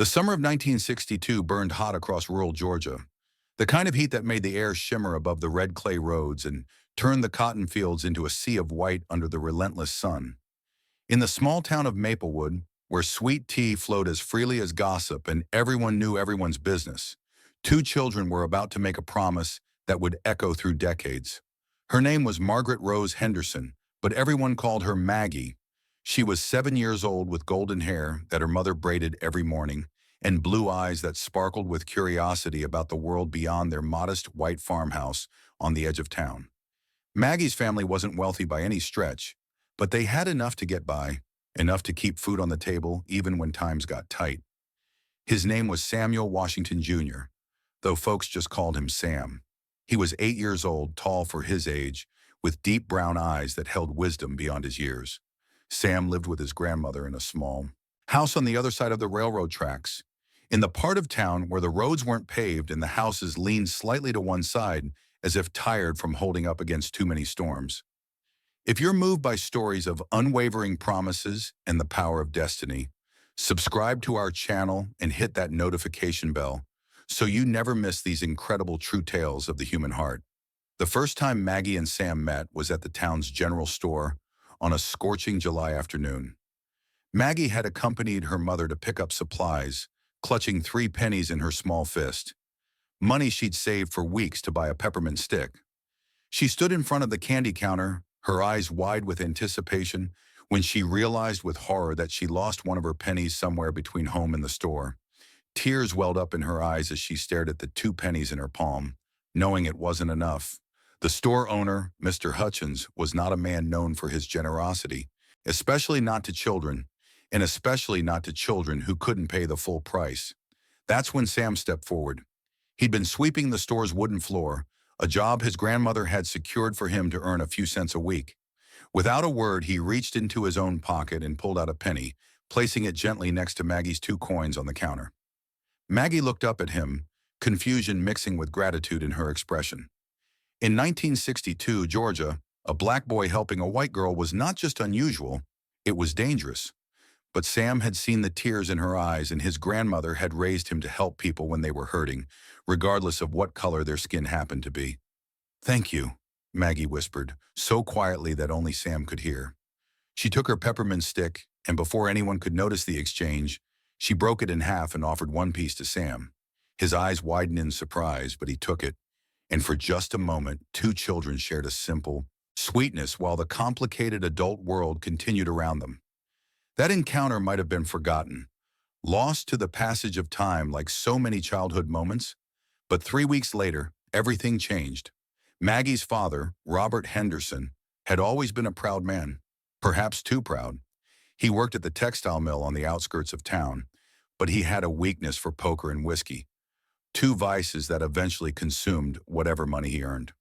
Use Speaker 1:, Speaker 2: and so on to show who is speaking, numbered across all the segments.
Speaker 1: The summer of 1962 burned hot across rural Georgia, the kind of heat that made the air shimmer above the red clay roads and turned the cotton fields into a sea of white under the relentless sun. In the small town of Maplewood, where sweet tea flowed as freely as gossip and everyone knew everyone's business, two children were about to make a promise that would echo through decades. Her name was Margaret Rose Henderson, but everyone called her Maggie. She was 7 years old with golden hair that her mother braided every morning and blue eyes that sparkled with curiosity about the world beyond their modest white farmhouse on the edge of town. Maggie's family wasn't wealthy by any stretch, but they had enough to get by, enough to keep food on the table even when times got tight. His name was Samuel Washington Jr., though folks just called him Sam. He was 8 years old, tall for his age, with deep brown eyes that held wisdom beyond his years. Sam lived with his grandmother in a small house on the other side of the railroad tracks, in the part of town where the roads weren't paved and the houses leaned slightly to one side as if tired from holding up against too many storms. If you're moved by stories of unwavering promises and the power of destiny, subscribe to our channel and hit that notification bell so you never miss these incredible true tales of the human heart. The first time Maggie and Sam met was at the town's general store on a scorching July afternoon. Maggie had accompanied her mother to pick up supplies, clutching 3 pennies in her small fist, money she'd saved for weeks to buy a peppermint stick. She stood in front of the candy counter, her eyes wide with anticipation, when she realized with horror that she lost one of her pennies somewhere between home and the store. Tears welled up in her eyes as she stared at the 2 pennies in her palm, knowing it wasn't enough. The store owner, Mr. Hutchins, was not a man known for his generosity, especially not to children, and especially not to children who couldn't pay the full price. That's when Sam stepped forward. He'd been sweeping the store's wooden floor, a job his grandmother had secured for him to earn a few cents a week. Without a word, he reached into his own pocket and pulled out a penny, placing it gently next to Maggie's 2 coins on the counter. Maggie looked up at him, confusion mixing with gratitude in her expression. In 1962, Georgia, a black boy helping a white girl was not just unusual, it was dangerous. But Sam had seen the tears in her eyes, and his grandmother had raised him to help people when they were hurting, regardless of what color their skin happened to be. "Thank you," Maggie whispered, so quietly that only Sam could hear. She took her peppermint stick, and before anyone could notice the exchange, she broke it in half and offered one piece to Sam. His eyes widened in surprise, but he took it, and for just a moment, two children shared a simple sweetness while the complicated adult world continued around them. That encounter might have been forgotten, lost to the passage of time like so many childhood moments, but 3 weeks later, everything changed. Maggie's father, Robert Henderson, had always been a proud man, perhaps too proud. He worked at the textile mill on the outskirts of town, but he had a weakness for poker and whiskey, two vices that eventually consumed whatever money he earned.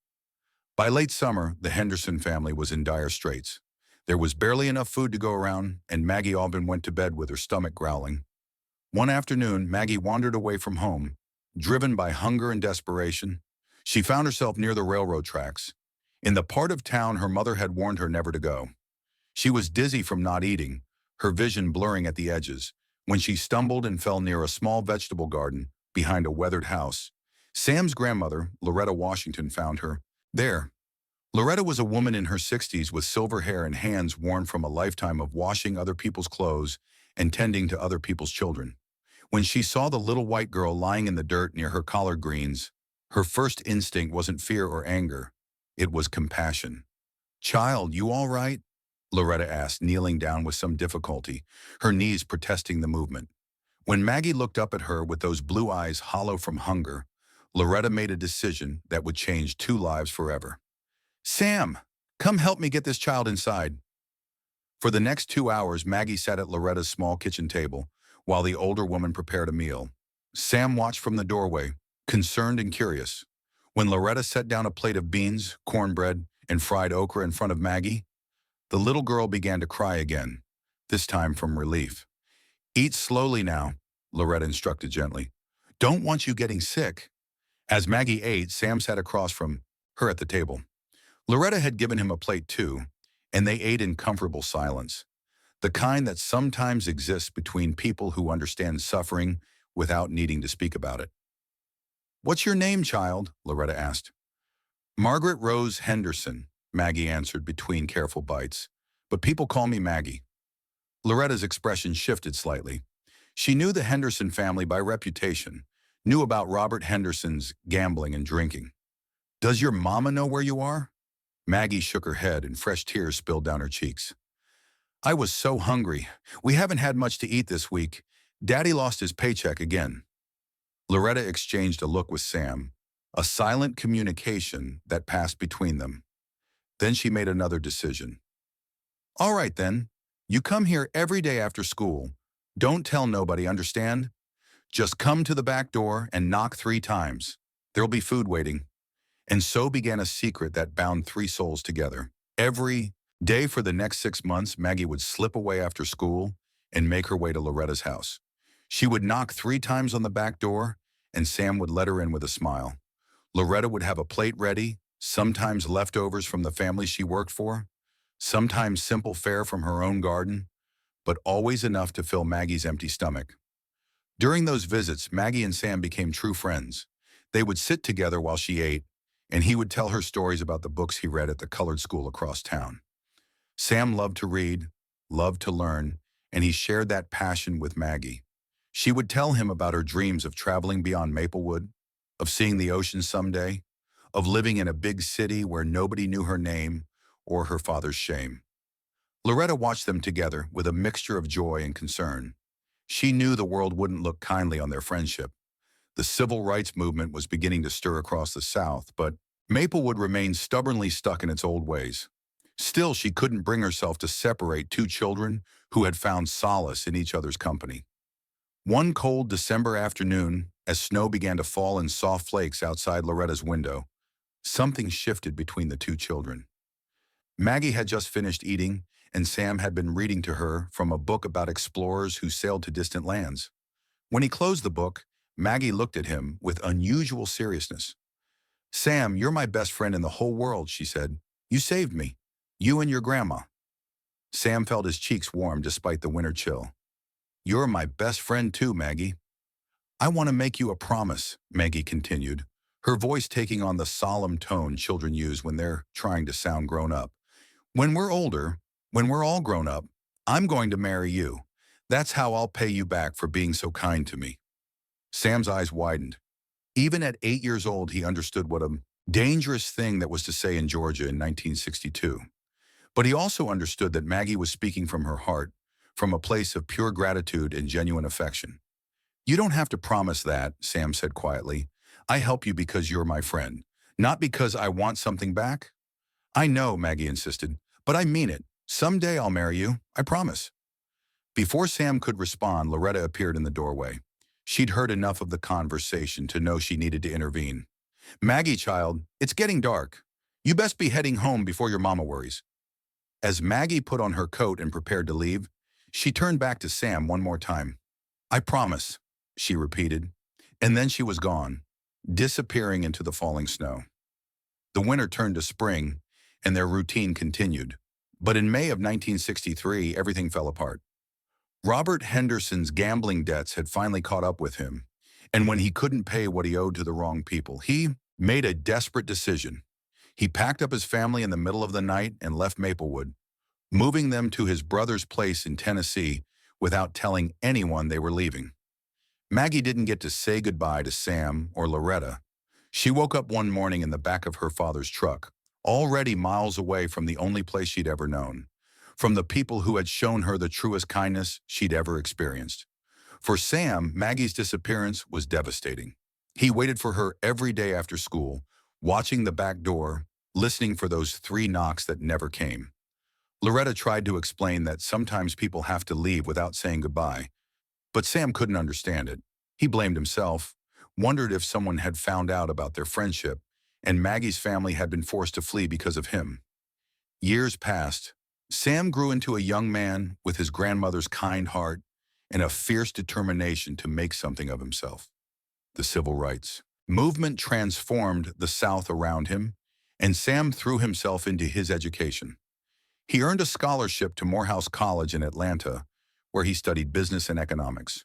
Speaker 1: By late summer, the Henderson family was in dire straits. There was barely enough food to go around, and Maggie Albin went to bed with her stomach growling. One afternoon, Maggie wandered away from home, driven by hunger and desperation. She found herself near the railroad tracks, in the part of town her mother had warned her never to go. She was dizzy from not eating, her vision blurring at the edges, when she stumbled and fell near a small vegetable garden behind a weathered house. Sam's grandmother, Loretta Washington, found her there. Loretta was a woman in her 60s with silver hair and hands worn from a lifetime of washing other people's clothes and tending to other people's children. When she saw the little white girl lying in the dirt near her collard greens, her first instinct wasn't fear or anger. It was compassion. "Child, you all right?" Loretta asked, kneeling down with some difficulty, her knees protesting the movement. When Maggie looked up at her with those blue eyes hollow from hunger, Loretta made a decision that would change two lives forever. "Sam, come help me get this child inside." For the next 2 hours, Maggie sat at Loretta's small kitchen table while the older woman prepared a meal. Sam watched from the doorway, concerned and curious. When Loretta set down a plate of beans, cornbread, and fried okra in front of Maggie, the little girl began to cry again, this time from relief. "Eat slowly now," Loretta instructed gently. "Don't want you getting sick." As Maggie ate, Sam sat across from her at the table. Loretta had given him a plate too, and they ate in comfortable silence. the kind that sometimes exists between people who understand suffering without needing to speak about it. "What's your name, child?" Loretta asked. "Margaret Rose Henderson," Maggie answered between careful bites. "But people call me Maggie." Loretta's expression shifted slightly. She knew the Henderson family by reputation, knew about Robert Henderson's gambling and drinking. "Does your mama know where you are?" Maggie shook her head and fresh tears spilled down her cheeks. "I was so hungry. We haven't had much to eat this week. Daddy lost his paycheck again." Loretta exchanged a look with Sam, a silent communication that passed between them. Then she made another decision. "All right then, you come here every day after school. Don't tell nobody, understand? Just come to the back door and knock 3 times. There'll be food waiting." And so began a secret that bound 3 souls together. Every day for the next 6 months, Maggie would slip away after school and make her way to Loretta's house. She would knock 3 times on the back door, and Sam would let her in with a smile. Loretta would have a plate ready, sometimes leftovers from the family she worked for, sometimes simple fare from her own garden, but always enough to fill Maggie's empty stomach. During those visits, Maggie and Sam became true friends. They would sit together while she ate, and he would tell her stories about the books he read at the colored school across town. Sam loved to read, loved to learn, and he shared that passion with Maggie. She would tell him about her dreams of traveling beyond Maplewood, of seeing the ocean someday, of living in a big city where nobody knew her name or her father's shame. Loretta watched them together with a mixture of joy and concern. She knew the world wouldn't look kindly on their friendship. The civil rights movement was beginning to stir across the South, but Maplewood remained stubbornly stuck in its old ways. Still, she couldn't bring herself to separate 2 children who had found solace in each other's company. One cold December afternoon, as snow began to fall in soft flakes outside Loretta's window, something shifted between the 2 children. Maggie had just finished eating, and Sam had been reading to her from a book about explorers who sailed to distant lands. When he closed the book, Maggie looked at him with unusual seriousness. "Sam, you're my best friend in the whole world," she said. "You saved me. You and your grandma." Sam felt his cheeks warm despite the winter chill. "You're my best friend too, Maggie." "I want to make you a promise," Maggie continued, her voice taking on the solemn tone children use when they're trying to sound grown up. "When we're older, when we're all grown up, I'm going to marry you. That's how I'll pay you back for being so kind to me." Sam's eyes widened. Even at 8 years old, he understood what a dangerous thing that was to say in Georgia in 1962. But he also understood that Maggie was speaking from her heart, from a place of pure gratitude and genuine affection. "You don't have to promise that," Sam said quietly. "I help you because you're my friend, not because I want something back." "I know," Maggie insisted, "but I mean it. Someday I'll marry you, I promise." Before Sam could respond, Loretta appeared in the doorway. She'd heard enough of the conversation to know she needed to intervene. "Maggie, child, it's getting dark. You best be heading home before your mama worries." As Maggie put on her coat and prepared to leave, she turned back to Sam one more time. "I promise," she repeated, and then she was gone, disappearing into the falling snow. The winter turned to spring, and their routine continued. But in May of 1963, everything fell apart. Robert Henderson's gambling debts had finally caught up with him, and when he couldn't pay what he owed to the wrong people, he made a desperate decision. He packed up his family in the middle of the night and left Maplewood, moving them to his brother's place in Tennessee without telling anyone they were leaving. Maggie didn't get to say goodbye to Sam or Loretta. She woke up one morning in the back of her father's truck, already miles away from the only place she'd ever known, from the people who had shown her the truest kindness she'd ever experienced. For Sam, Maggie's disappearance was devastating. He waited for her every day after school, watching the back door, listening for those 3 knocks that never came. Loretta tried to explain that sometimes people have to leave without saying goodbye, but Sam couldn't understand it. He blamed himself, wondered if someone had found out about their friendship, and Maggie's family had been forced to flee because of him. Years passed. Sam grew into a young man with his grandmother's kind heart and a fierce determination to make something of himself. The civil rights movement transformed the South around him, and Sam threw himself into his education. He earned a scholarship to Morehouse College in Atlanta, where he studied business and economics.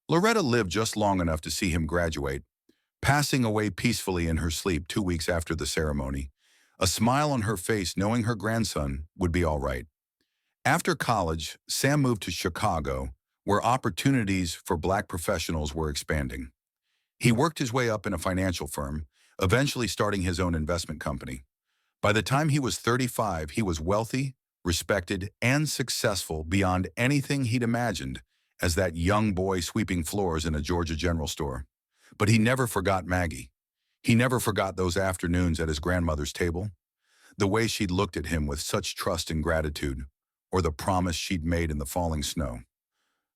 Speaker 1: Loretta lived just long enough to see him graduate, passing away peacefully in her sleep 2 weeks after the ceremony, a smile on her face knowing her grandson would be all right. After college, Sam moved to Chicago, where opportunities for black professionals were expanding. He worked his way up in a financial firm, eventually starting his own investment company. By the time he was 35, he was wealthy, respected, and successful beyond anything he'd imagined as that young boy sweeping floors in a Georgia General Store. But he never forgot Maggie. He never forgot those afternoons at his grandmother's table, the way she'd looked at him with such trust and gratitude, or the promise she'd made in the falling snow.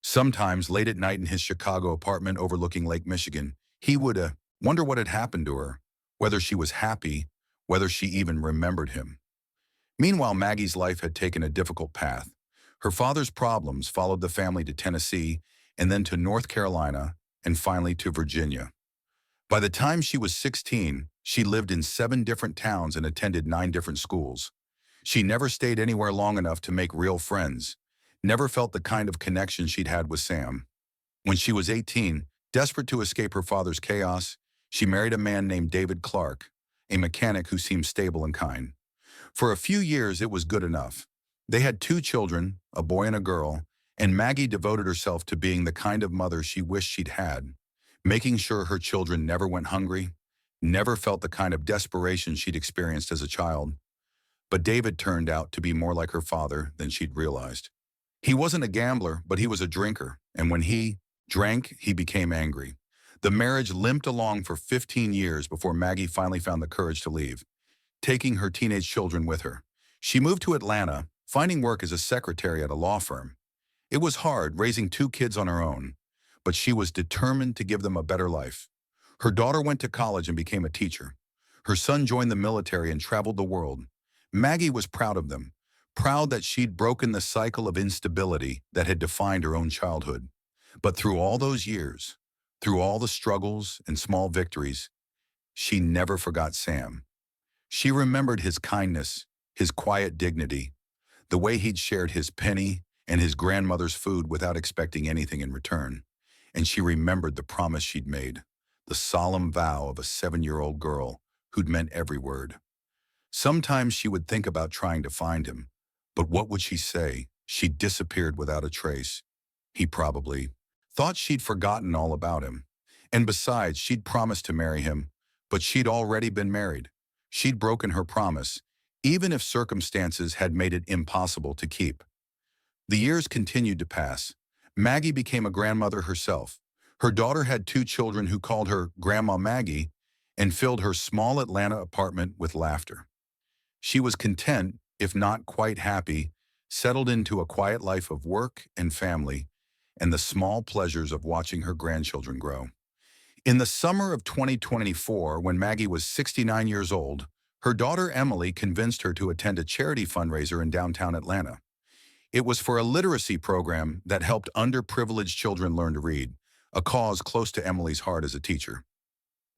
Speaker 1: Sometimes, late at night in his Chicago apartment overlooking Lake Michigan, he would wonder what had happened to her, whether she was happy, whether she even remembered him. Meanwhile, Maggie's life had taken a difficult path. Her father's problems followed the family to Tennessee and then to North Carolina and finally to Virginia. By the time she was 16, she lived in 7 different towns and attended 9 different schools. She never stayed anywhere long enough to make real friends, never felt the kind of connection she'd had with Sam. When she was 18, desperate to escape her father's chaos, she married a man named David Clark, a mechanic who seemed stable and kind. For a few years, it was good enough. They had 2 children, a boy and a girl, and Maggie devoted herself to being the kind of mother she wished she'd had, making sure her children never went hungry, never felt the kind of desperation she'd experienced as a child. But David turned out to be more like her father than she'd realized. He wasn't a gambler, but he was a drinker, and when he drank, he became angry. The marriage limped along for 15 years before Maggie finally found the courage to leave, taking her teenage children with her. She moved to Atlanta, finding work as a secretary at a law firm. It was hard raising 2 kids on her own, but she was determined to give them a better life. Her daughter went to college and became a teacher. Her son joined the military and traveled the world. Maggie was proud of them, proud that she'd broken the cycle of instability that had defined her own childhood. But through all those years, through all the struggles and small victories, she never forgot Sam. She remembered his kindness, his quiet dignity, the way he'd shared his penny and his grandmother's food without expecting anything in return. And she remembered the promise she'd made, the solemn vow of a 7-year-old girl who'd meant every word. Sometimes she would think about trying to find him, but what would she say? She'd disappeared without a trace. He probably thought she'd forgotten all about him. And besides, she'd promised to marry him, but she'd already been married. She'd broken her promise, even if circumstances had made it impossible to keep. The years continued to pass. Maggie became a grandmother herself. Her daughter had 2 children who called her Grandma Maggie and filled her small Atlanta apartment with laughter. She was content, if not quite happy, settled into a quiet life of work and family and the small pleasures of watching her grandchildren grow. In the summer of 2024, when Maggie was 69 years old, her daughter Emily convinced her to attend a charity fundraiser in downtown Atlanta. It was for a literacy program that helped underprivileged children learn to read, a cause close to Emily's heart as a teacher.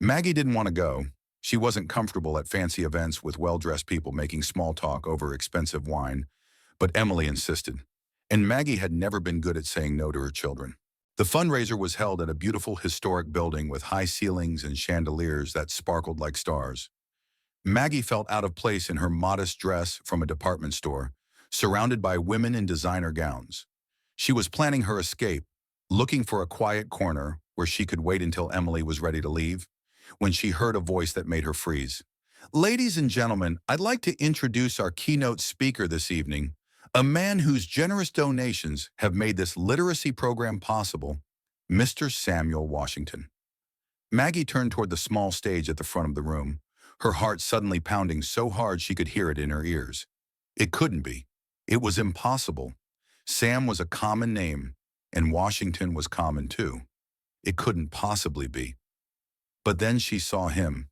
Speaker 1: Maggie didn't want to go. She wasn't comfortable at fancy events with well-dressed people making small talk over expensive wine, but Emily insisted. And Maggie had never been good at saying no to her children. The fundraiser was held at a beautiful historic building with high ceilings and chandeliers that sparkled like stars. Maggie felt out of place in her modest dress from a department store, surrounded by women in designer gowns. She was planning her escape, looking for a quiet corner where she could wait until Emily was ready to leave, when she heard a voice that made her freeze. "Ladies and gentlemen, I'd like to introduce our keynote speaker this evening, a man whose generous donations have made this literacy program possible, Mr. Samuel Washington." Maggie turned toward the small stage at the front of the room, her heart suddenly pounding so hard she could hear it in her ears. It couldn't be. It was impossible. Sam was a common name, and Washington was common too. It couldn't possibly be. But then she saw him.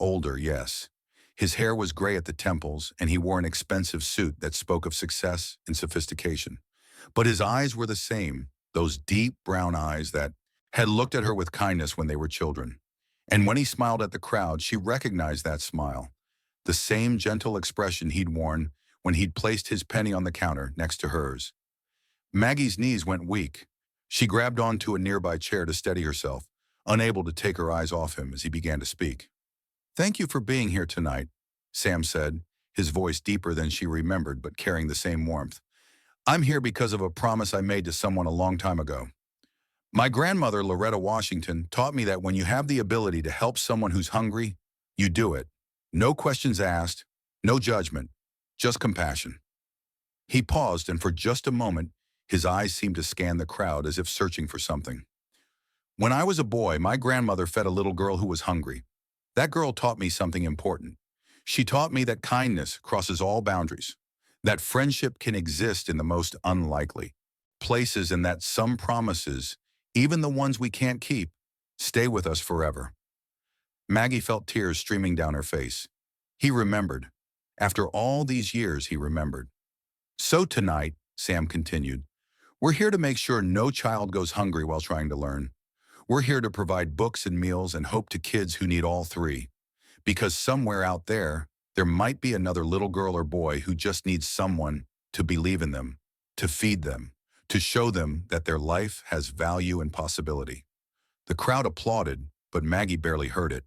Speaker 1: Older, yes. His hair was gray at the temples, and he wore an expensive suit that spoke of success and sophistication. But his eyes were the same, those deep brown eyes that had looked at her with kindness when they were children. And when he smiled at the crowd, she recognized that smile, the same gentle expression he'd worn when he'd placed his penny on the counter next to hers. Maggie's knees went weak. She grabbed onto a nearby chair to steady herself, unable to take her eyes off him as he began to speak. "Thank you for being here tonight," Sam said, his voice deeper than she remembered but carrying the same warmth. "I'm here because of a promise I made to someone a long time ago. My grandmother, Loretta Washington, taught me that when you have the ability to help someone who's hungry, you do it. No questions asked, no judgment, just compassion." He paused, and for just a moment, his eyes seemed to scan the crowd as if searching for something. "When I was a boy, my grandmother fed a little girl who was hungry. That girl taught me something important. She taught me that kindness crosses all boundaries, that friendship can exist in the most unlikely places, and that some promises, even the ones we can't keep, stay with us forever." Maggie felt tears streaming down her face. He remembered. After all these years, he remembered. "So tonight," Sam continued, "we're here to make sure no child goes hungry while trying to learn. We're here to provide books and meals and hope to kids who need all three. Because somewhere out there, there might be another little girl or boy who just needs someone to believe in them, to feed them, to show them that their life has value and possibility." The crowd applauded, but Maggie barely heard it.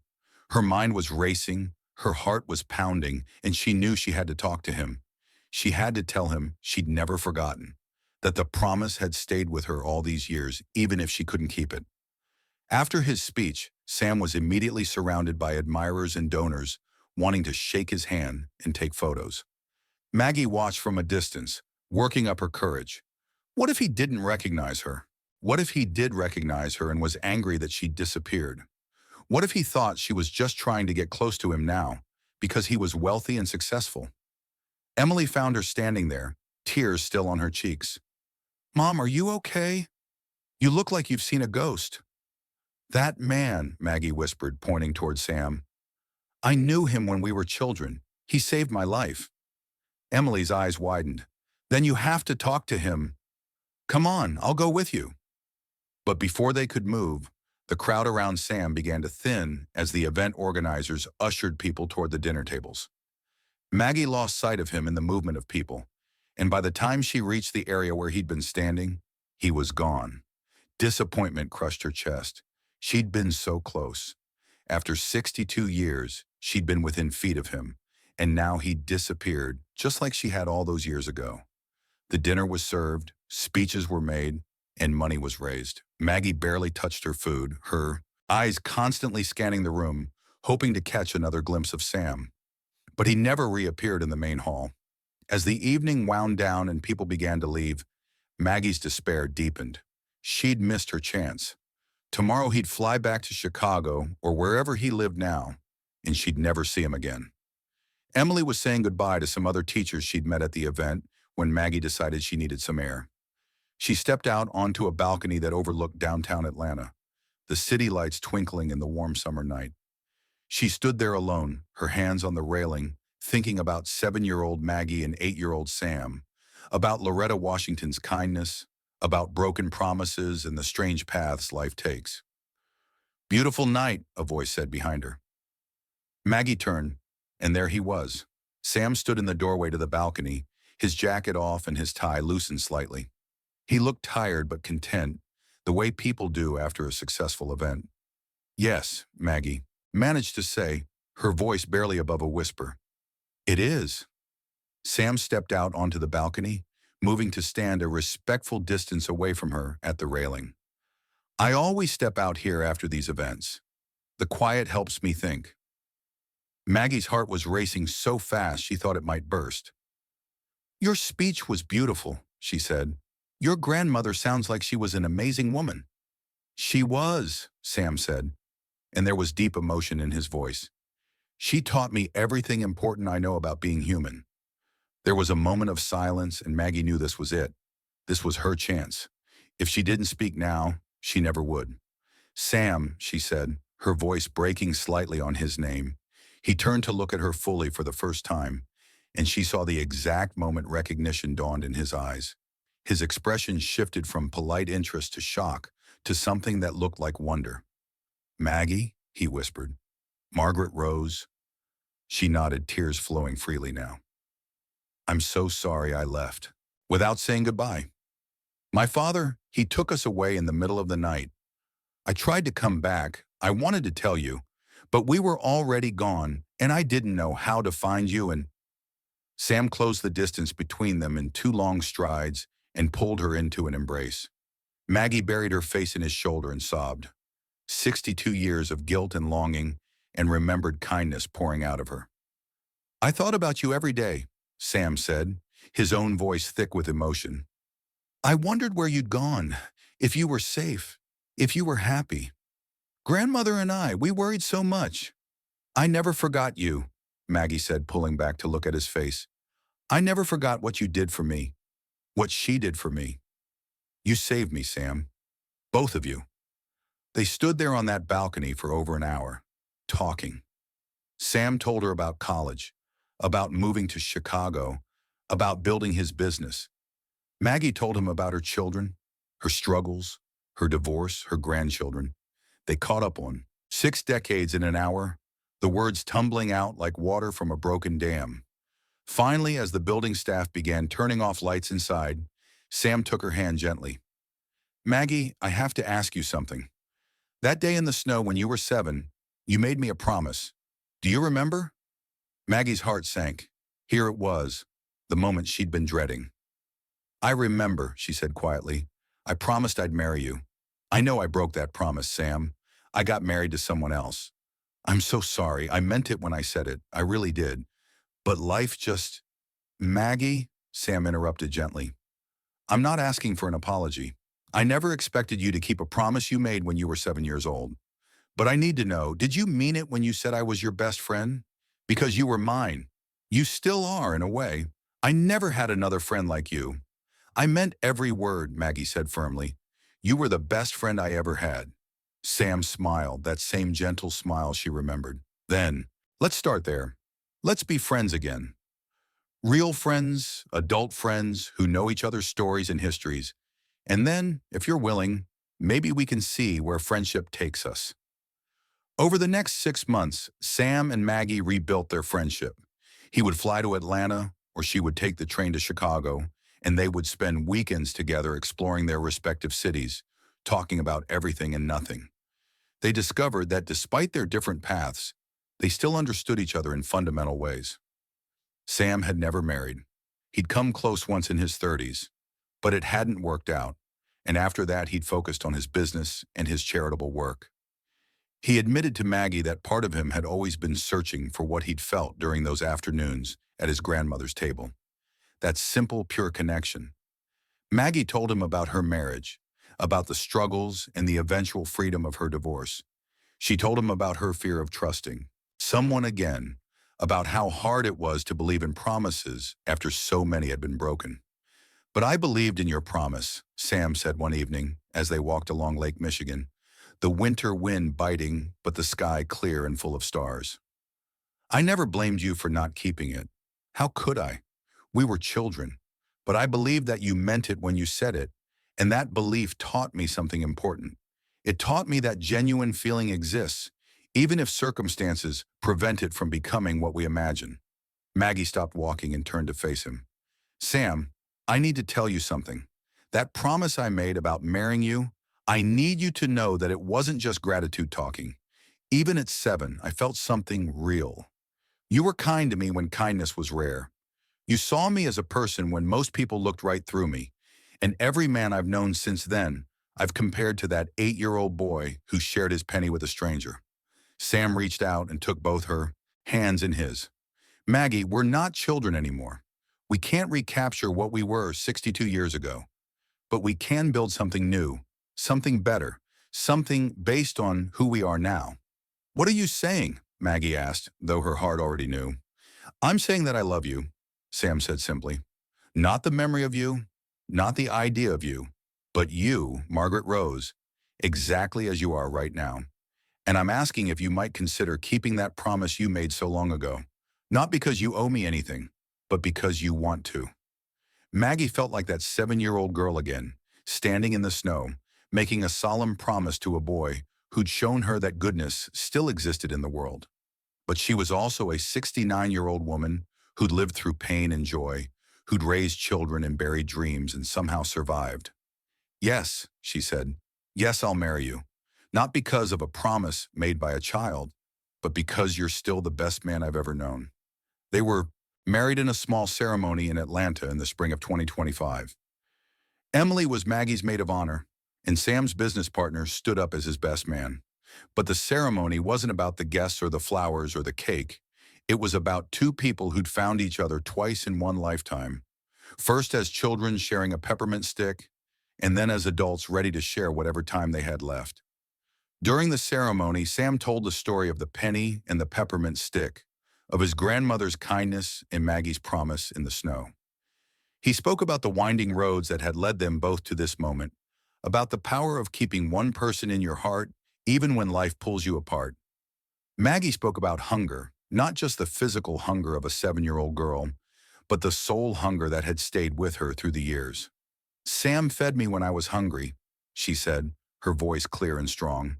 Speaker 1: Her mind was racing, her heart was pounding, and she knew she had to talk to him. She had to tell him she'd never forgotten, that the promise had stayed with her all these years, even if she couldn't keep it. After his speech, Sam was immediately surrounded by admirers and donors wanting to shake his hand and take photos. Maggie watched from a distance, working up her courage. What if he didn't recognize her? What if he did recognize her and was angry that she disappeared? What if he thought she was just trying to get close to him now because he was wealthy and successful? Emily found her standing there, tears still on her cheeks. "Mom, are you okay? You look like you've seen a ghost." "That man," Maggie whispered, pointing toward Sam. "I knew him when we were children. He saved my life." Emily's eyes widened. "Then you have to talk to him." "Come on, I'll go with you." But before they could move, the crowd around Sam began to thin as the event organizers ushered people toward the dinner tables. Maggie lost sight of him in the movement of people, and by the time she reached the area where he'd been standing, he was gone. Disappointment crushed her chest. She'd been so close. After 62 years, she'd been within feet of him, and now he'd disappeared, just like she had all those years ago. The dinner was served, speeches were made, and money was raised. Maggie barely touched her food, her eyes constantly scanning the room, hoping to catch another glimpse of Sam. But he never reappeared in the main hall. As the evening wound down and people began to leave, Maggie's despair deepened. She'd missed her chance. Tomorrow he'd fly back to Chicago or wherever he lived now, and she'd never see him again. Emily was saying goodbye to some other teachers she'd met at the event when Maggie decided she needed some air. She stepped out onto a balcony that overlooked downtown Atlanta, the city lights twinkling in the warm summer night. She stood there alone, her hands on the railing, thinking about 7-year-old Maggie and 8-year-old Sam, about Loretta Washington's kindness, about broken promises and the strange paths life takes. "Beautiful night," a voice said behind her. Maggie turned, and there he was. Sam stood in the doorway to the balcony, his jacket off and his tie loosened slightly. He looked tired but content, the way people do after a successful event. "Yes," Maggie managed to say, her voice barely above a whisper. "It is." Sam stepped out onto the balcony, moving to stand a respectful distance away from her at the railing. "I always step out here after these events. The quiet helps me think." Maggie's heart was racing so fast she thought it might burst. "Your speech was beautiful," she said. "Your grandmother sounds like she was an amazing woman." "She was," Sam said, and there was deep emotion in his voice. "She taught me everything important I know about being human." There was a moment of silence, and Maggie knew this was it. This was her chance. If she didn't speak now, she never would. "Sam," she said, her voice breaking slightly on his name. He turned to look at her fully for the first time, and she saw the exact moment recognition dawned in his eyes. His expression shifted from polite interest to shock, to something that looked like wonder. "Maggie?" he whispered. "Margaret Rose?" She nodded, tears flowing freely now. I'm so sorry I left. Without saying goodbye. My father, he took us away in the middle of the night. I tried to come back. I wanted to tell you, but we were already gone, and I didn't know how to find you. And Sam closed the distance between them in two long strides and pulled her into an embrace. Maggie buried her face in his shoulder and sobbed. 62 years of guilt and longing and remembered kindness pouring out of her. I thought about you every day, Sam said, his own voice thick with emotion. I wondered where you'd gone, if you were safe, if you were happy. Grandmother and I, we worried so much. I never forgot you, Maggie said, pulling back to look at his face. I never forgot what you did for me, what she did for me. You saved me, Sam. Both of you. They stood there on that balcony for over an hour, talking. Sam told her about college, about moving to Chicago, about building his business. Maggie told him about her children, her struggles, her divorce, her grandchildren. They caught up on 6 decades in an hour, the words tumbling out like water from a broken dam. Finally, as the building staff began turning off lights inside, Sam took her hand gently. Maggie, I have to ask you something. That day in the snow when you were 7, you made me a promise. Do you remember? Maggie's heart sank. Here it was, the moment she'd been dreading. I remember, she said quietly. I promised I'd marry you. I know I broke that promise, Sam. I got married to someone else. I'm so sorry. I meant it when I said it. I really did. But life just... Maggie, Sam interrupted gently. I'm not asking for an apology. I never expected you to keep a promise you made when you were 7 years old. But I need to know, did you mean it when you said I was your best friend? Because you were mine. You still are, in a way. I never had another friend like you. I meant every word, Maggie said firmly. You were the best friend I ever had. Sam smiled, that same gentle smile she remembered. Then, let's start there. Let's be friends again. Real friends, adult friends who know each other's stories and histories. And then, if you're willing, maybe we can see where friendship takes us. Over the next 6 months, Sam and Maggie rebuilt their friendship. He would fly to Atlanta, or she would take the train to Chicago, and they would spend weekends together exploring their respective cities, talking about everything and nothing. They discovered that despite their different paths, they still understood each other in fundamental ways. Sam had never married. He'd come close once in his 30s, but it hadn't worked out, and after that he'd focused on his business and his charitable work. He admitted to Maggie that part of him had always been searching for what he'd felt during those afternoons at his grandmother's table. That simple, pure connection. Maggie told him about her marriage, about the struggles and the eventual freedom of her divorce. She told him about her fear of trusting someone again, about how hard it was to believe in promises after so many had been broken. But I believed in your promise, Sam said one evening as they walked along Lake Michigan, the winter wind biting, but the sky clear and full of stars. I never blamed you for not keeping it. How could I? We were children, but I believed that you meant it when you said it, and that belief taught me something important. It taught me that genuine feeling exists, even if circumstances prevent it from becoming what we imagine. Maggie stopped walking and turned to face him. Sam, I need to tell you something. That promise I made about marrying you, I need you to know that it wasn't just gratitude talking. Even at 7, I felt something real. You were kind to me when kindness was rare. You saw me as a person when most people looked right through me. And every man I've known since then, I've compared to that 8-year-old boy who shared his penny with a stranger. Sam reached out and took both her hands in his. Maggie, we're not children anymore. We can't recapture what we were 62 years ago. But we can build something new, something better, something based on who we are now. What are you saying? Maggie asked, though her heart already knew. I'm saying that I love you, Sam said simply. Not the memory of you, not the idea of you, but you, Margaret Rose, exactly as you are right now. And I'm asking if you might consider keeping that promise you made so long ago. Not because you owe me anything, but because you want to. Maggie felt like that 7-year-old girl again, standing in the snow, making a solemn promise to a boy who'd shown her that goodness still existed in the world. But she was also a 69-year-old woman who'd lived through pain and joy, who'd raised children and buried dreams and somehow survived. Yes, she said. Yes, I'll marry you. Not because of a promise made by a child, but because you're still the best man I've ever known. They were married in a small ceremony in Atlanta in the spring of 2025. Emily was Maggie's maid of honor, and Sam's business partner stood up as his best man. But the ceremony wasn't about the guests or the flowers or the cake. It was about two people who'd found each other twice in one lifetime. First as children sharing a peppermint stick, and then as adults ready to share whatever time they had left. During the ceremony, Sam told the story of the penny and the peppermint stick, of his grandmother's kindness and Maggie's promise in the snow. He spoke about the winding roads that had led them both to this moment, about the power of keeping one person in your heart even when life pulls you apart. Maggie spoke about hunger, not just the physical hunger of a 7-year-old girl, but the soul hunger that had stayed with her through the years. Sam fed me when I was hungry, she said, her voice clear and strong.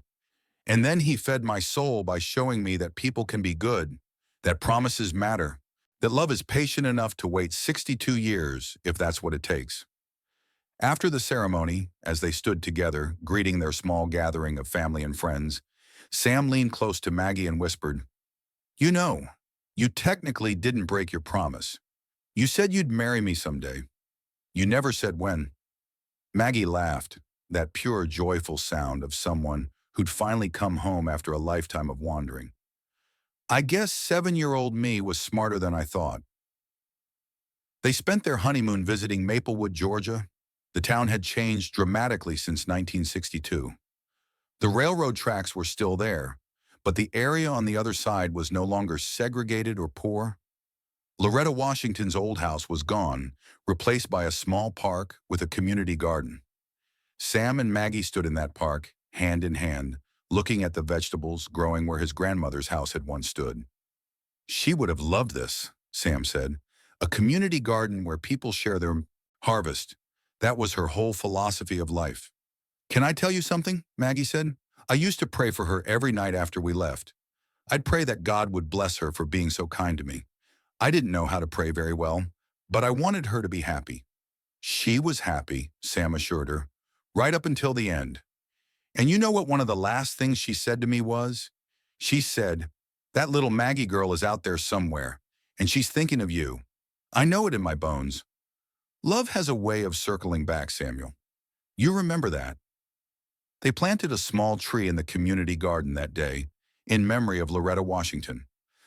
Speaker 1: And then he fed my soul by showing me that people can be good, that promises matter, that love is patient enough to wait 62 years if that's what it takes. After the ceremony, as they stood together, greeting their small gathering of family and friends, Sam leaned close to Maggie and whispered, "You know, you technically didn't break your promise. You said you'd marry me someday. You never said when." Maggie laughed, that pure, joyful sound of someone who'd finally come home after a lifetime of wandering. "I guess 7-year-old me was smarter than I thought." They spent their honeymoon visiting Maplewood, Georgia. The town had changed dramatically since 1962. The railroad tracks were still there, but the area on the other side was no longer segregated or poor. Loretta Washington's old house was gone, replaced by a small park with a community garden. Sam and Maggie stood in that park, hand in hand, looking at the vegetables growing where his grandmother's house had once stood. "She would have loved this," Sam said. "A community garden where people share their harvest. That was her whole philosophy of life." "Can I tell you something?" Maggie said. "I used to pray for her every night after we left. I'd pray that God would bless her for being so kind to me. I didn't know how to pray very well, but I wanted her to be happy." "She was happy," Sam assured her, "right up until the end. And you know what one of the last things she said to me was? She said, 'That little Maggie girl is out there somewhere, and she's thinking of you. I know it in my bones.' Love has a way of circling back, Samuel. You remember that." They planted a small tree in the community garden that day, in memory of Loretta Washington.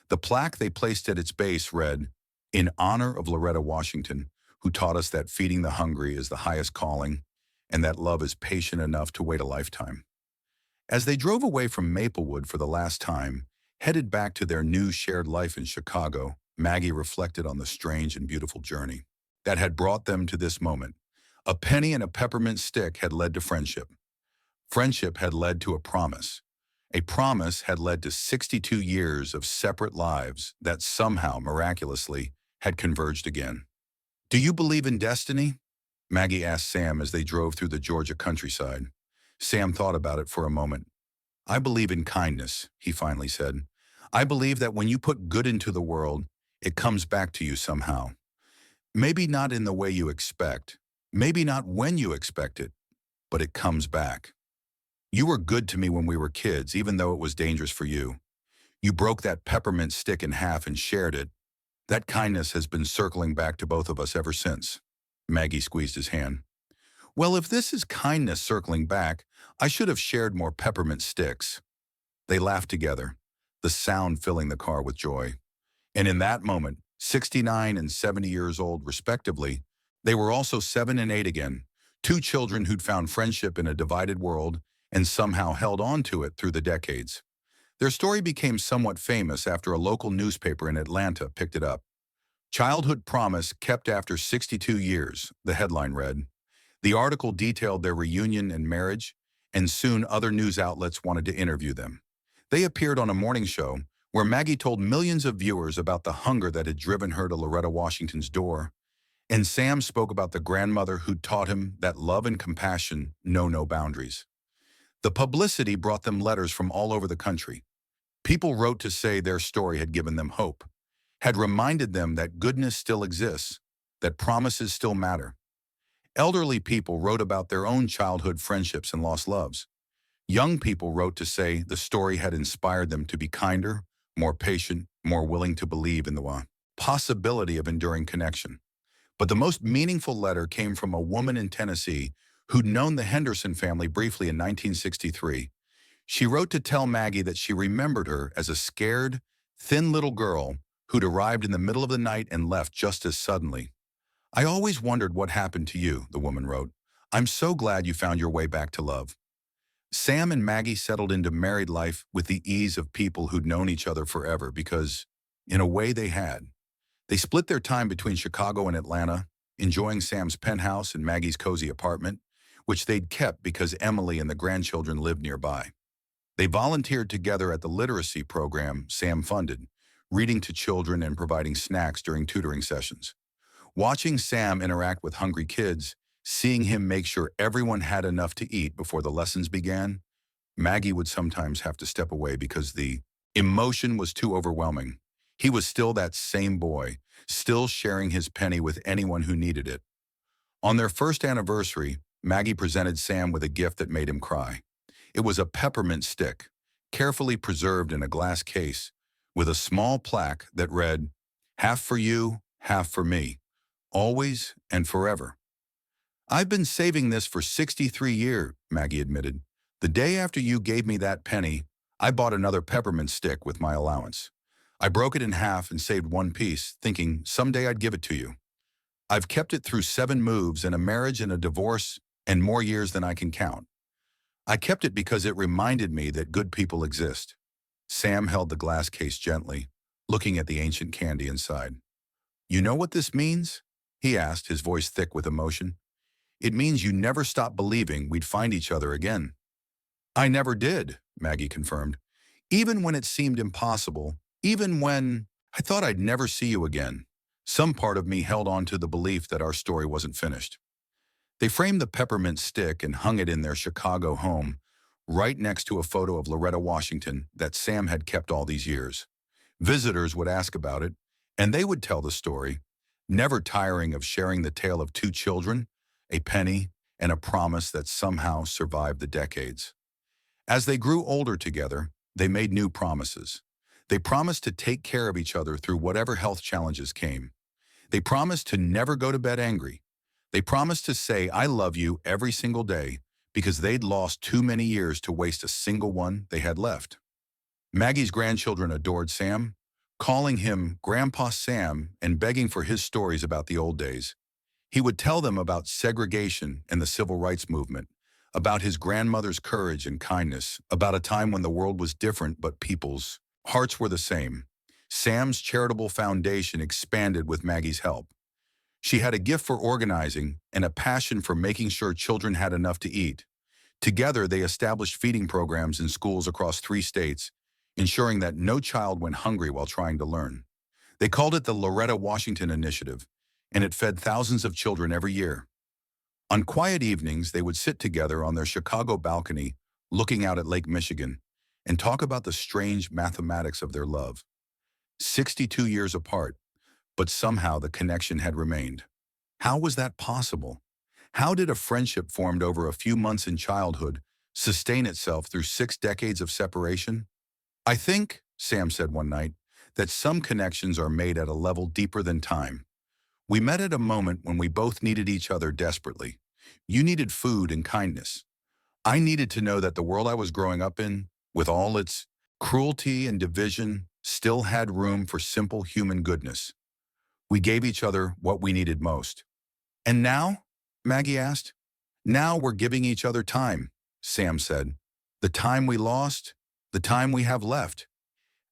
Speaker 1: The plaque they placed at its base read, "In honor of Loretta Washington, who taught us that feeding the hungry is the highest calling, and that love is patient enough to wait a lifetime." As they drove away from Maplewood for the last time, headed back to their new shared life in Chicago, Maggie reflected on the strange and beautiful journey that had brought them to this moment. A penny and a peppermint stick had led to friendship. Friendship had led to a promise. A promise had led to 62 years of separate lives that somehow, miraculously, had converged again. "Do you believe in destiny?" Maggie asked Sam as they drove through the Georgia countryside. Sam thought about it for a moment. "I believe in kindness," he finally said. "I believe that when you put good into the world, it comes back to you somehow. Maybe not in the way you expect, maybe not when you expect it, but it comes back. You were good to me when we were kids, even though it was dangerous for you. You broke that peppermint stick in half and shared it. That kindness has been circling back to both of us ever since." Maggie squeezed his hand. "Well, if this is kindness circling back, I should have shared more peppermint sticks." They laughed together, the sound filling the car with joy. And in that moment, 69 and 70 years old respectively, they were also 7 and 8 again, two children who'd found friendship in a divided world and somehow held on to it through the decades. Their story became somewhat famous after a local newspaper in Atlanta picked it up. "Childhood Promise Kept After 62 Years, the headline read. The article detailed their reunion and marriage, and soon other news outlets wanted to interview them. They appeared on a morning show where Maggie told millions of viewers about the hunger that had driven her to Loretta Washington's door, and Sam spoke about the grandmother who'd taught him that love and compassion know no boundaries. The publicity brought them letters from all over the country. People wrote to say their story had given them hope, had reminded them that goodness still exists, that promises still matter. Elderly people wrote about their own childhood friendships and lost loves. Young people wrote to say the story had inspired them to be kinder, more patient, more willing to believe in the possibility of enduring connection. But the most meaningful letter came from a woman in Tennessee who'd known the Henderson family briefly in 1963. She wrote to tell Maggie that she remembered her as a scared, thin little girl who'd arrived in the middle of the night and left just as suddenly. "I always wondered what happened to you," the woman wrote. "I'm so glad you found your way back to love." Sam and Maggie settled into married life with the ease of people who'd known each other forever because, in a way, they had. They split their time between Chicago and Atlanta, enjoying Sam's penthouse and Maggie's cozy apartment, which they'd kept because Emily and the grandchildren lived nearby. They volunteered together at the literacy program Sam funded, reading to children and providing snacks during tutoring sessions. Watching Sam interact with hungry kids, seeing him make sure everyone had enough to eat before the lessons began, Maggie would sometimes have to step away because the emotion was too overwhelming. He was still that same boy, still sharing his penny with anyone who needed it. On their first anniversary, Maggie presented Sam with a gift that made him cry. It was a peppermint stick, carefully preserved in a glass case, with a small plaque that read, "Half for you, half for me, always and forever." "I've been saving this for 63 years, Maggie admitted. "The day after you gave me that penny, I bought another peppermint stick with my allowance. I broke it in half and saved one piece, thinking someday I'd give it to you. I've kept it through 7 moves and a marriage and a divorce and more years than I can count. I kept it because it reminded me that good people exist." Sam held the glass case gently, looking at the ancient candy inside. "You know what this means?" he asked, his voice thick with emotion. "It means you never stopped believing we'd find each other again." "I never did," Maggie confirmed. "Even when it seemed impossible, even when I thought I'd never see you again, some part of me held on to the belief that our story wasn't finished." They framed the peppermint stick and hung it in their Chicago home, right next to a photo of Loretta Washington that Sam had kept all these years. Visitors would ask about it, and they would tell the story, never tiring of sharing the tale of 2 children, a penny, and a promise that somehow survived the decades. As they grew older together, they made new promises. They promised to take care of each other through whatever health challenges came. They promised to never go to bed angry. They promised to say, "I love you" every single day because they'd lost too many years to waste a single one they had left. Maggie's grandchildren adored Sam, calling him Grandpa Sam and begging for his stories about the old days. He would tell them about segregation and the civil rights movement, about his grandmother's courage and kindness, about a time when the world was different but people's hearts were the same. Sam's charitable foundation expanded with Maggie's help. She had a gift for organizing and a passion for making sure children had enough to eat. Together, they established feeding programs in schools across 3 states, ensuring that no child went hungry while trying to learn. They called it the Loretta Washington Initiative, and it fed thousands of children every year. On quiet evenings, they would sit together on their Chicago balcony, looking out at Lake Michigan, and talk about the strange mathematics of their love. 62 years apart, but somehow the connection had remained. How was that possible? How did a friendship formed over a few months in childhood sustain itself through 6 decades of separation? "I think," Sam said one night, "that some connections are made at a level deeper than time. We met at a moment when we both needed each other desperately. You needed food and kindness. I needed to know that the world I was growing up in, with all its cruelty and division, still had room for simple human goodness. We gave each other what we needed most." "And now?" Maggie asked. "Now we're giving each other time," Sam said. "The time we lost, the time we have left.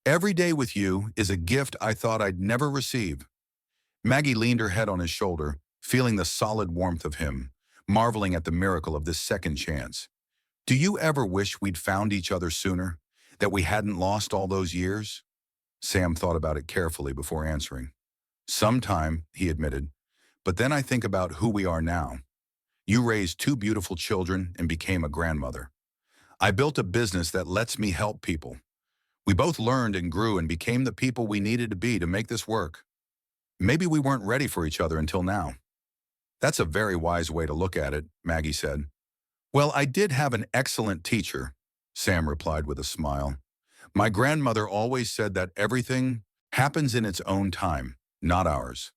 Speaker 1: Every day with you is a gift I thought I'd never receive." Maggie leaned her head on his shoulder, feeling the solid warmth of him, marveling at the miracle of this second chance. "Do you ever wish we'd found each other sooner, that we hadn't lost all those years?" Sam thought about it carefully before answering. "Sometime," he admitted, "but then I think about who we are now. You raised 2 beautiful children and became a grandmother. I built a business that lets me help people. We both learned and grew and became the people we needed to be to make this work." Maybe we weren't ready for each other until now. That's a very wise way to look at it, Maggie said. Well, I did have an excellent teacher, Sam replied with a smile. My grandmother always said that everything happens in its own time, not ours.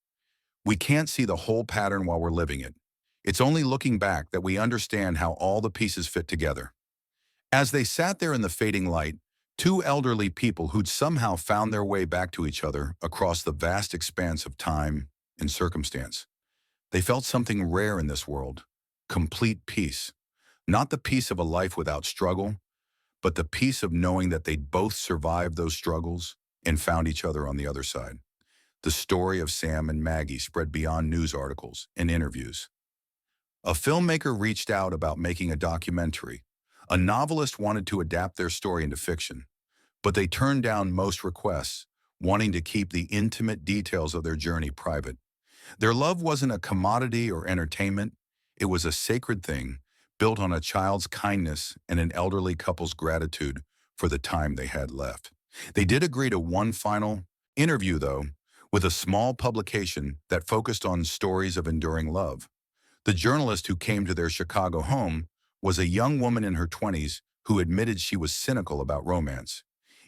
Speaker 1: We can't see the whole pattern while we're living it. It's only looking back that we understand how all the pieces fit together. As they sat there in the fading light, two elderly people who'd somehow found their way back to each other across the vast expanse of time and circumstance. They felt something rare in this world, complete peace. Not the peace of a life without struggle, but the peace of knowing that they'd both survived those struggles and found each other on the other side. The story of Sam and Maggie spread beyond news articles and interviews. A filmmaker reached out about making a documentary. A novelist wanted to adapt their story into fiction, but they turned down most requests, wanting to keep the intimate details of their journey private. Their love wasn't a commodity or entertainment. It was a sacred thing, built on a child's kindness and an elderly couple's gratitude for the time they had left. They did agree to one final interview, though, with a small publication that focused on stories of enduring love. The journalist who came to their Chicago home was a young woman in her 20s who admitted she was cynical about romance.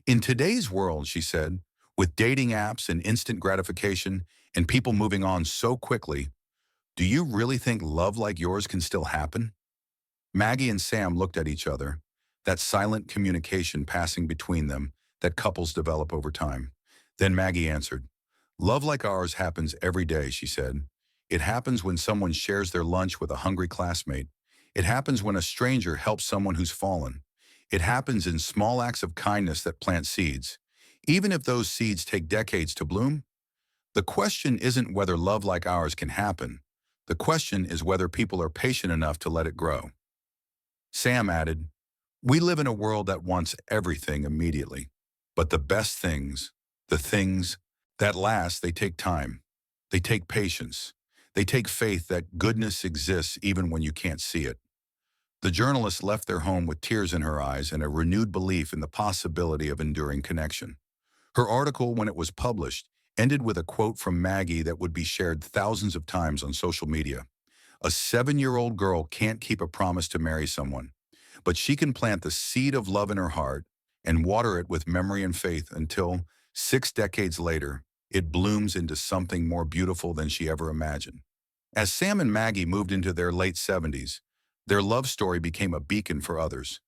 Speaker 1: In today's world, she said, with dating apps and instant gratification and people moving on so quickly, do you really think love like yours can still happen? Maggie and Sam looked at each other, that silent communication passing between them that couples develop over time. Then Maggie answered, love like ours happens every day, she said. It happens when someone shares their lunch with a hungry classmate. It happens when a stranger helps someone who's fallen. It happens in small acts of kindness that plant seeds. Even if those seeds take decades to bloom, the question isn't whether love like ours can happen. The question is whether people are patient enough to let it grow. Sam added, we live in a world that wants everything immediately. But the best things, the things that last, they take time. They take patience. They take faith that goodness exists even when you can't see it. The journalist left their home with tears in her eyes and a renewed belief in the possibility of enduring connection. Her article, when it was published, ended with a quote from Maggie that would be shared thousands of times on social media. A 7-year-old girl can't keep a promise to marry someone, but she can plant the seed of love in her heart and water it with memory and faith until, 6 decades later, it blooms into something more beautiful than she ever imagined. As Sam and Maggie moved into their late 70s, their love story became a beacon for others.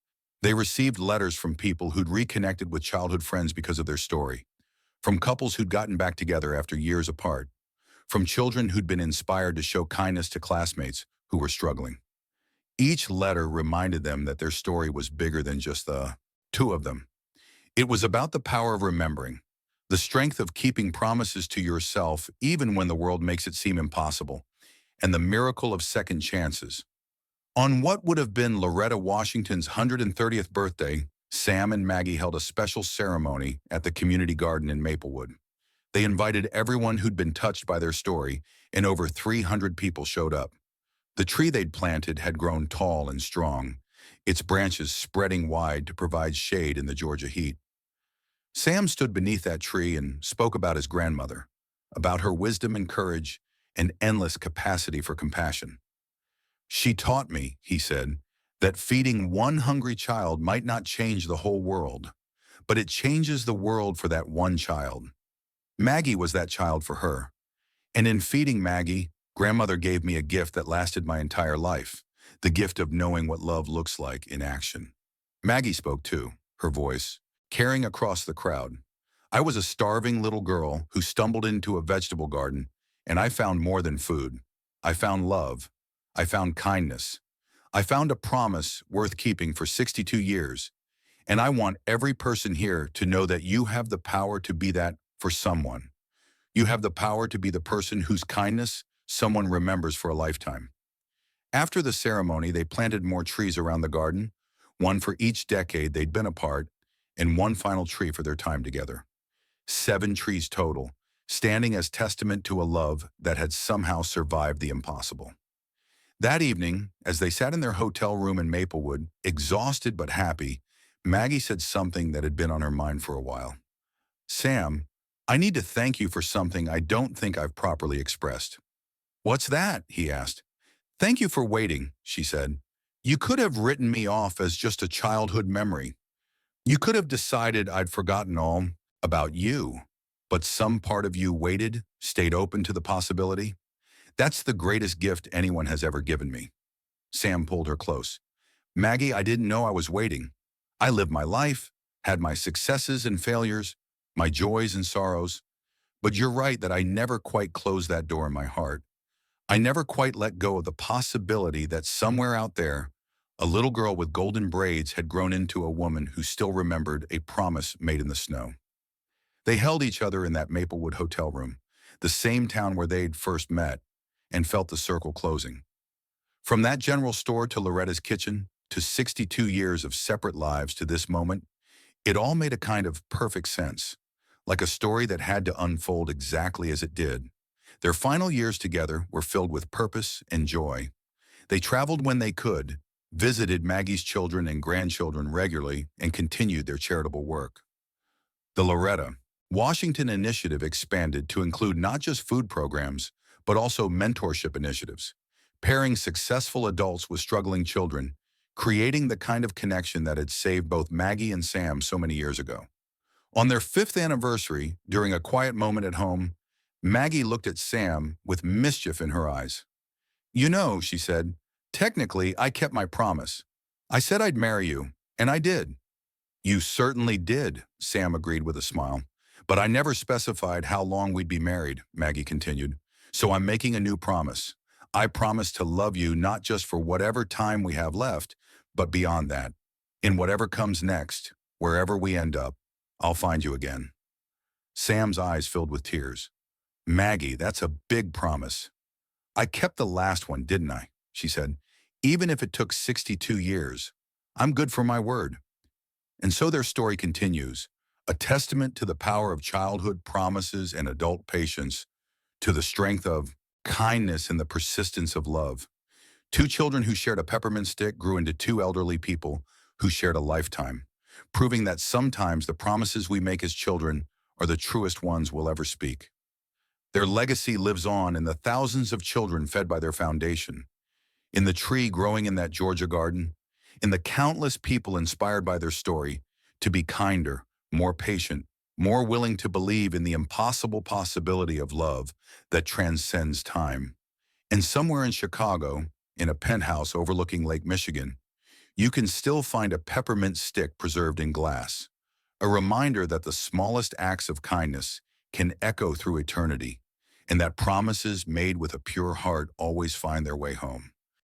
Speaker 1: They received letters from people who'd reconnected with childhood friends because of their story, from couples who'd gotten back together after years apart, from children who'd been inspired to show kindness to classmates who were struggling. Each letter reminded them that their story was bigger than just the two of them. It was about the power of remembering, the strength of keeping promises to yourself even when the world makes it seem impossible, and the miracle of second chances. On what would have been Loretta Washington's 130th birthday, Sam and Maggie held a special ceremony at the community garden in Maplewood. They invited everyone who'd been touched by their story, and over 300 people showed up. The tree they'd planted had grown tall and strong, its branches spreading wide to provide shade in the Georgia heat. Sam stood beneath that tree and spoke about his grandmother, about her wisdom and courage and endless capacity for compassion. She taught me, he said, that feeding one hungry child might not change the whole world, but it changes the world for that one child. Maggie was that child for her. And in feeding Maggie, grandmother gave me a gift that lasted my entire life, the gift of knowing what love looks like in action. Maggie spoke too, her voice, carrying across the crowd. I was a starving little girl who stumbled into a vegetable garden, and I found more than food. I found love. I found kindness. I found a promise worth keeping for 62 years. And I want every person here to know that you have the power to be that for someone. You have the power to be the person whose kindness someone remembers for a lifetime. After the ceremony, they planted more trees around the garden, one for each decade they'd been apart, and one final tree for their time together. 7 trees total, standing as testament to a love that had somehow survived the impossible. That evening, as they sat in their hotel room in Maplewood, exhausted but happy, Maggie said something that had been on her mind for a while. Sam, I need to thank you for something I don't think I've properly expressed. What's that? He asked. Thank you for waiting, she said. You could have written me off as just a childhood memory. You could have decided I'd forgotten all about you. But some part of you waited, stayed open to the possibility. That's the greatest gift anyone has ever given me. Sam pulled her close. Maggie, I didn't know I was waiting. I lived my life, had my successes and failures, my joys and sorrows. But you're right that I never quite closed that door in my heart. I never quite let go of the possibility that somewhere out there, a little girl with golden braids had grown into a woman who still remembered a promise made in the snow. They held each other in that Maplewood hotel room, the same town where they'd first met, and felt the circle closing. From that general store to Loretta's kitchen, to 62 years of separate lives to this moment, it all made a kind of perfect sense, like a story that had to unfold exactly as it did. Their final years together were filled with purpose and joy. They traveled when they could, visited Maggie's children and grandchildren regularly, and continued their charitable work. The Loretta Washington Initiative expanded to include not just food programs, but also mentorship initiatives, pairing successful adults with struggling children, creating the kind of connection that had saved both Maggie and Sam so many years ago. On their 5th anniversary, during a quiet moment at home, Maggie looked at Sam with mischief in her eyes. You know, she said, technically, I kept my promise. I said I'd marry you, and I did. You certainly did, Sam agreed with a smile. But I never specified how long we'd be married, Maggie continued. So I'm making a new promise. I promise to love you not just for whatever time we have left, but beyond that. In whatever comes next, wherever we end up, I'll find you again. Sam's eyes filled with tears. Maggie, that's a big promise. I kept the last one, didn't I? She said. Even if it took 62 years, I'm good for my word. And so their story continues, a testament to the power of childhood promises and adult patience, to the strength of kindness and the persistence of love. Two children who shared a peppermint stick grew into two elderly people who shared a lifetime, proving that sometimes the promises we make as children are the truest ones we'll ever speak. Their legacy lives on in the thousands of children fed by their foundation, in the tree growing in that Georgia garden, in the countless people inspired by their story to be kinder, more patient, more willing to believe in the impossible possibility of love that transcends time. And somewhere in Chicago, in a penthouse overlooking Lake Michigan, you can still find a peppermint stick preserved in glass, a reminder that the smallest acts of kindness can echo through eternity, and that promises made with a pure heart always find their way home.